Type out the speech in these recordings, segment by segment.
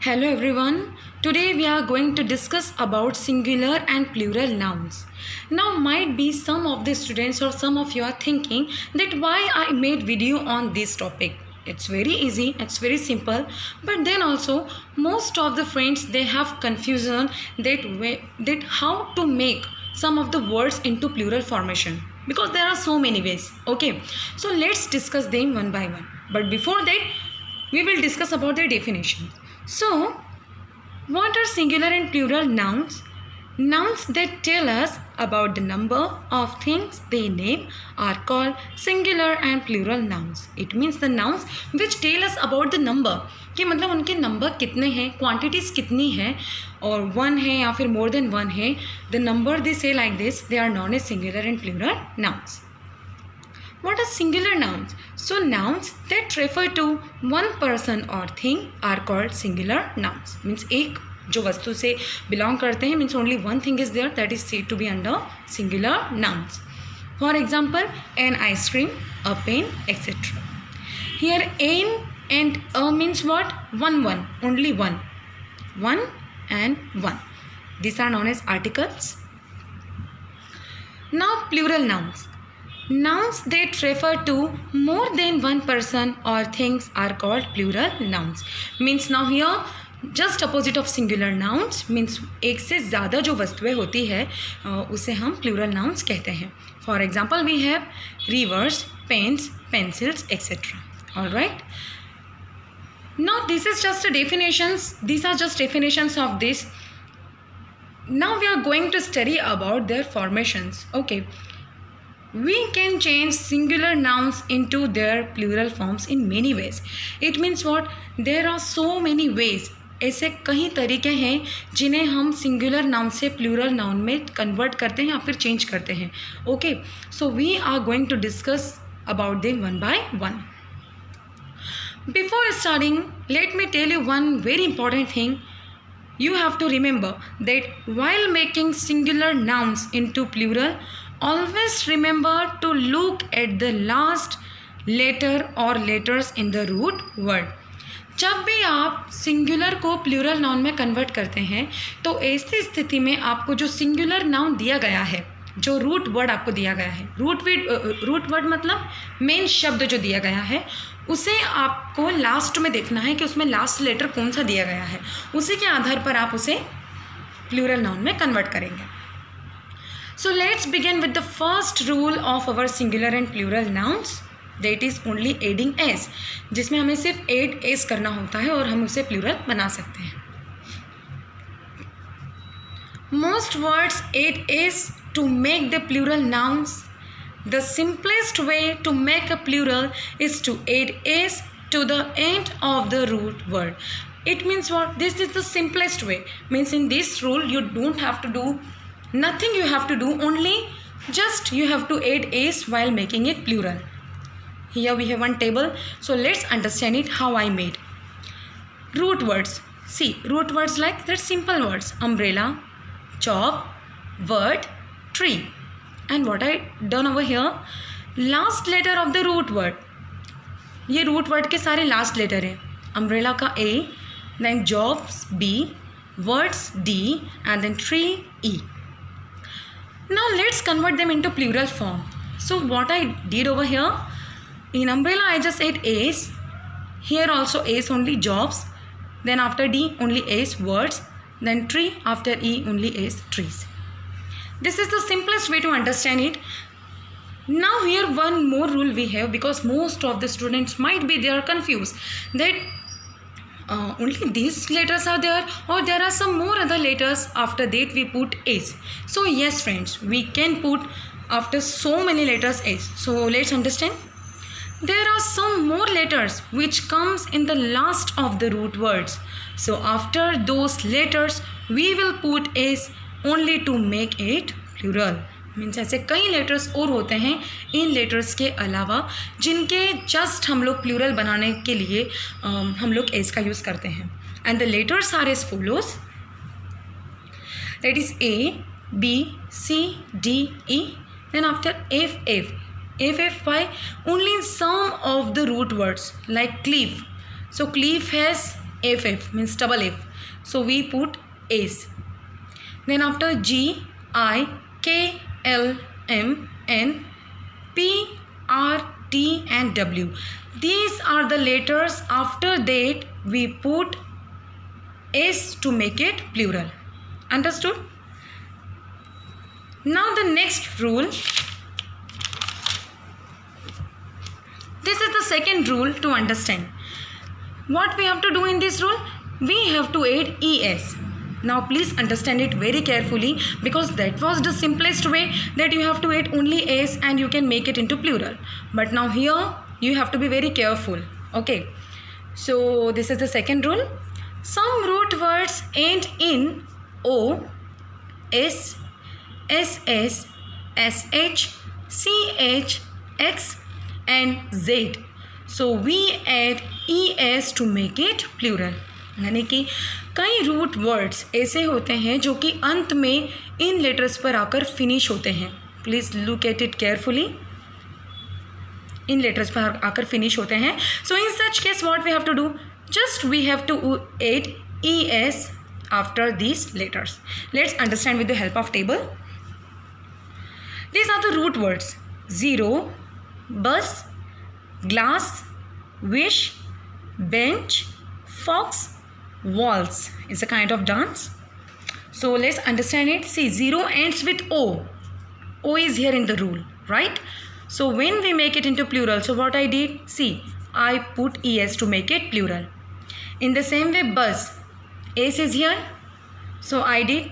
Hello everyone. Today we are going to discuss about singular and plural nouns. Now might be some of the students or some of you are thinking that why I made video on this topic. It's very easy, it's very simple, but then also most of the friends they have confusion that how to make some of the words into plural formation because there are so many ways. Okay, so let's discuss them one by one. But before that, we will discuss about their definition. So, what are singular and plural nouns? Nouns that tell us about the number of things they name are called singular and plural nouns. It means the nouns which tell us about the number कि मतलब उनके number कितने हैं, quantities कितनी है और one है या फिर मोर देन वन है. The number they say like this they are known as singular and plural nouns. What are singular nouns? So nouns that refer to one person or thing are called singular nouns. Means एक जो वस्तु से belong करते हैं means only one thing is there that is said to be under singular nouns. For example, an ice cream, a pen, etc. Here an and a means what? One, only one. One and one. These are known as articles. Now plural nouns. Nouns that refer to more than one person or things are called plural nouns. Means now here just opposite of singular nouns means एक से ज़्यादा जो वस्तुएं होती है उसे हम plural nouns कहते हैं. For example, we have rivers, pens, pencils, etc. All right. Now this is just a definitions. These are just definitions of this. Now we are going to study about their formations. Okay. We can change singular nouns into their plural forms in many ways. It means what? There are so many ways. ऐसे कई तरीके हैं जिन्हें हम singular noun से plural noun में convert करते हैं या फिर चेंज करते हैं. Okay, so we are going to discuss about them one by one. Before starting let me tell you one very important thing. You have to remember that while making singular nouns into plural, always remember to look at the last letter or letters in the root word. जब भी आप singular को plural noun में convert करते हैं तो ऐसी स्थिति में आपको जो सिंगुलर नाउन दिया गया है, जो रूट वर्ड आपको दिया गया है, रूट वर्ड मतलब मेन शब्द जो दिया गया है, उसे आपको लास्ट में देखना है कि उसमें लास्ट लेटर कौन सा दिया गया है. उसी के आधार पर आप उसे प्लूरल नाउन में कन्वर्ट करेंगे. So let's begin with the first rule of our singular and plural nouns, that is only adding S, जिसमें हमें सिर्फ एड एस करना होता है और हम उसे प्लूरल बना सकते हैं. Most words add S to make the plural nouns. The simplest way to make a plural is to add s to the end of the root word. It means what? This is the simplest way. Means in this rule you don't have to do nothing. You have to do only just you have to add s while making it plural. Here we have one table. So let's understand it how I made. Root words. See, root words like that simple words. Umbrella, job, word, tree. And what I done over here, last letter of the root word. ये root word के सारे last letter है. Umbrella का A, then jobs B, words D, and then tree E. Now let's convert them into plural form. So what I did over here, in umbrella I just add A's. Here also A's only jobs. Then after D only A's words. Then tree after E only A's trees. This is the simplest way to understand it. Now here one more rule we have because most of the students might be they are confused that only these letters are there or there are some more other letters after that we put s. So yes friends, we can put after so many letters s. So let's understand. There are some more letters which comes in the last of the root words. So after those letters we will put s only to make it plural. Means ऐसे कई letters और होते हैं इन letters के अलावा जिनके just हम लोग प्लूरल बनाने के लिए हम लोग एस का यूज़ करते हैं. And the letters are as follows, that is A B C D E, then after F Y only in some of the root words like cliff. So cliff has F means double F. So we put Ace. Then after G, I, K, L, M, N, P, R, T and W. These are the letters. After that we put S to make it plural. Understood? Now the next rule. This is the second rule to understand. What we have to do in this rule? We have to add ES. Now please understand it very carefully, because that was the simplest way, that you have to add only S and you can make it into plural. But now here you have to be very careful. Okay. So this is the second rule. Some root words end in O, S, SS, SH, CH, X and Z. So we add ES to make it plural. यानी कि कई root words ऐसे होते हैं जो कि अंत में इन लेटर्स पर आकर फिनिश होते हैं. Please look at it carefully. इन लेटर्स पर आकर फिनिश होते हैं. So in such case what we have to do, just we have to add ES after these letters. Let's understand with the help of table. These are the root words: zero, bus, glass, wish, bench, fox, waltz. It's a kind of dance. So let's understand it. See, zero ends with O. O is here in the rule, right? So when we make it into plural, so what I did, see, I put ES to make it plural. In the same way, bus, S is here, so I did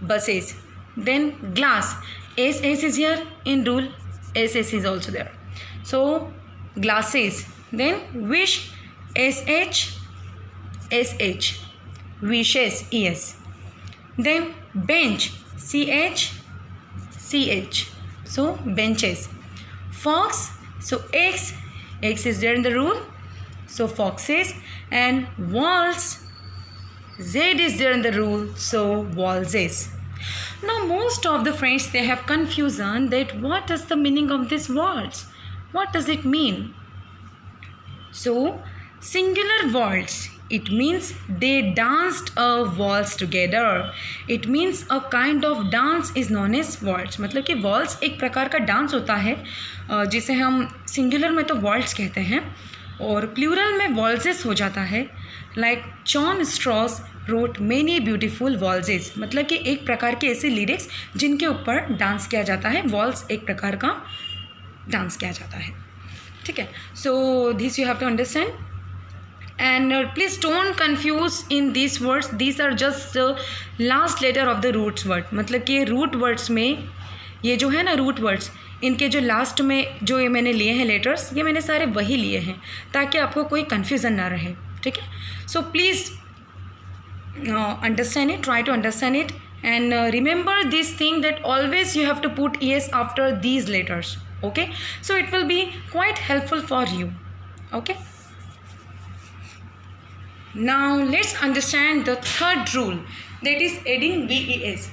buses. Then glass, SS is here in rule, SS is also there, so glasses. Then wish, SH, SH, wishes, ES. Then bench, CH, CH, so benches. Fox, so X, X is there in the rule, so foxes. And waltz, Z is there in the rule, so waltzes. Now most of the friends, they have confusion that what is the meaning of this waltz? What does it mean? So singular waltz, it means they danced a waltz together. It means a kind of dance is known as waltz. मतलब कि waltz एक प्रकार का dance होता है जिसे हम singular में तो waltz कहते हैं और प्लूरल में waltzes हो जाता है. Like John Strauss wrote many beautiful waltzes, मतलब कि एक प्रकार के ऐसे लिरिक्स जिनके ऊपर डांस किया जाता है. वॉल्स एक प्रकार का डांस किया जाता है. ठीक है. So this you have to understand. And please don't confuse in this words. This are just last letter of the roots word. मतलब कि रूट वर्ड्स में ये जो है ना रूट वर्ड्स, इनके जो लास्ट में जो ये मैंने लिए हैं लेटर्स, ये मैंने सारे वही लिए हैं ताकि आपको कोई कन्फ्यूज़न ना रहे. ठीक है. So please understand it, try to understand it, and remember this thing that always you have to put ES after these letters. Okay, so it will be quite helpful for you. Okay, now let's understand the third rule, that is adding VES.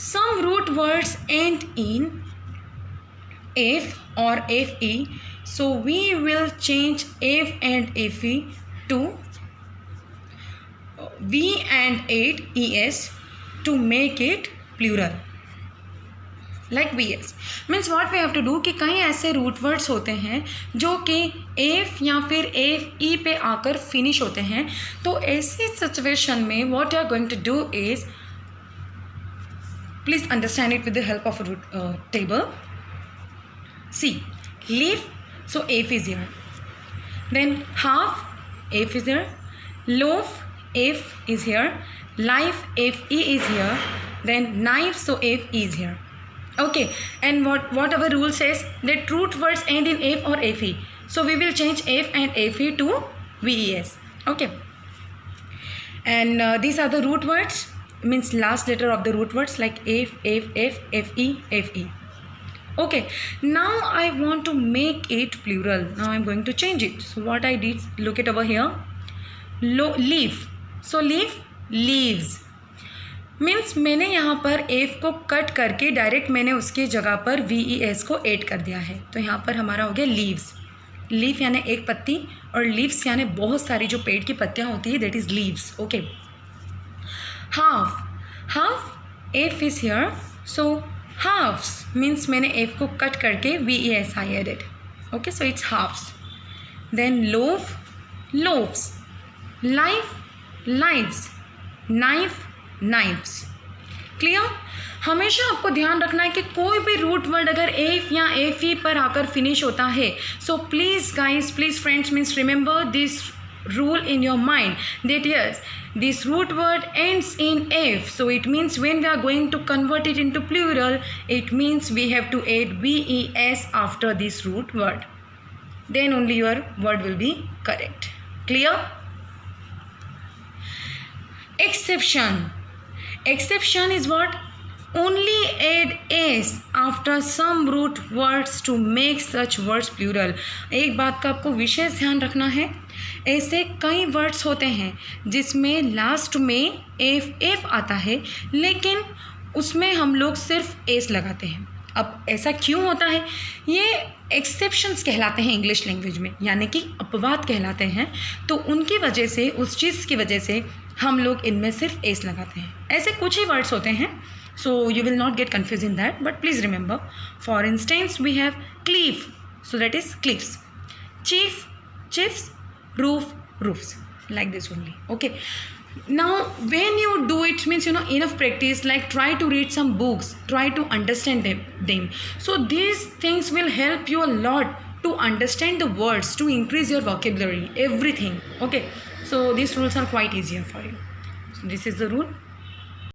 Some root words end in F or FE, so we will change F and FE to V and add ES to make it plural. Like VS means what we have to do कि कई ऐसे root words होते हैं जो कि F या फिर FE पे आकर फिनिश होते हैं. तो ऐसी सिचुएशन में what you are going to do is, please understand it with the help of a root table. See, leaf, so F is here. Then half, F is there. Loaf, F is here. Life, FE is here. Then knife, so FE is here. Okay, and what our rule says that root words end in F or FE, so we will change F and FE to VES. Okay, and these are the root words, means last letter of the root words like F, FE, FE. Okay, now I want to make it plural. Now I'm going to change it. So what I did, look it over here. Leaf, so leaf, leaves. Means मैंने यहाँ पर F को cut करके direct मैंने उसके जगह पर VES को ऐड कर दिया है. तो यहाँ पर हमारा हो गया लीव्स. लीफ यानी एक पत्ती, और लीव्स यानी बहुत सारी जो पेड़ की पत्तियाँ होती है, that is leaves. Okay. Half F is here, so halves means मैंने एफ को कट करके VES I added. Okay, so it's halves. Then loaf, loaves. Life, lives. Knife, knives. Clear? हमेशा आपको ध्यान रखना है कि कोई भी रूट वर्ड अगर एफ या एफ ई पर आकर फिनिश होता है, so please guys, please friends, means remember this rule in your mind that yes, this root word ends in f, so it means when we are going to convert it into plural, it means we have to add VES after this root word, then only your word will be correct. Clear? Exception. Exception is what? Only add s after some root words to make such words plural. एक बात का आपको विशेष ध्यान रखना है, ऐसे कई words होते हैं जिसमें लास्ट में एफ आता है, लेकिन उसमें हम लोग सिर्फ एस लगाते हैं. अब ऐसा क्यों होता है? ये एक्सेप्शंस कहलाते हैं इंग्लिश लैंग्वेज में, यानी कि अपवाद कहलाते हैं. तो उनकी वजह से, उस चीज़ की वजह से हम लोग इनमें सिर्फ एस लगाते हैं. ऐसे कुछ ही वर्ड्स होते हैं, so you will not get confused in that, but please remember, for instance we have cleave, so that is cliffs. Chief, chiefs. Roof, roofs, like this only. Okay, now when you do it, means enough practice, like try to read some books, try to understand them. So these things will help you a lot to understand the words, to increase your vocabulary, everything. Okay, so these rules are quite easier for you. So this is the rule.